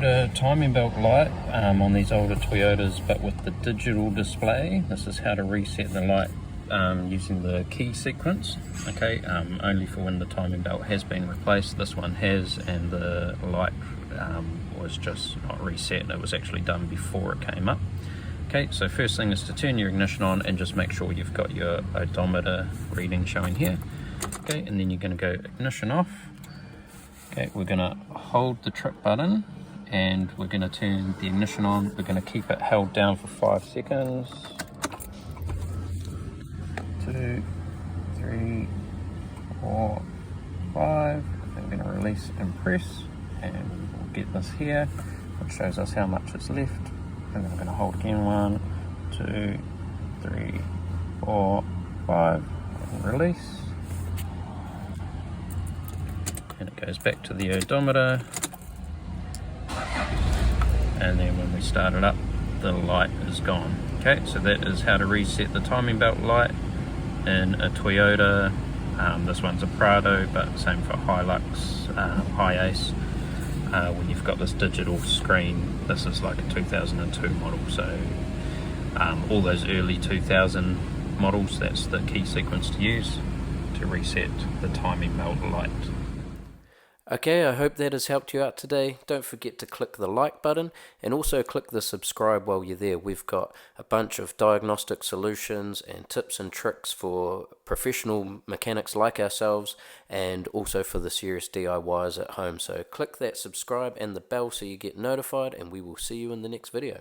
Toyota timing belt light on these older Toyotas, but with the digital display. This is how to reset the light using the key sequence. Okay, only for when the timing belt has been replaced. This one has, and the light was just not reset. It was actually done before it came up. Okay, so first thing is to turn your ignition on and just make sure you've got your odometer reading showing here. Okay, and then you're going to go ignition off. Okay, we're going to hold the trip button and we're going to turn the ignition on. We're going to keep it held down for 5 seconds. 2, 3, 4, 5. Then we're going to release and press, and we'll get this here, which shows us how much is left. And then we're going to hold again. 1, 2, 3, 4, 5, and release. And it goes back to the odometer, and then when we start it up, the light is gone. Okay, so that is how to reset the timing belt light in a Toyota. This one's a Prado, but same for Hilux, Hiace. When you've got this digital screen, this is like a 2002 model, so all those early 2000 models, that's the key sequence to use to reset the timing belt light. Okay, I hope that has helped you out today. Don't forget to click the like button and also click the subscribe while you're there. We've got a bunch of diagnostic solutions and tips and tricks for professional mechanics like ourselves, and also for the serious DIYers at home. So click that subscribe and the bell so you get notified, and we will see you in the next video.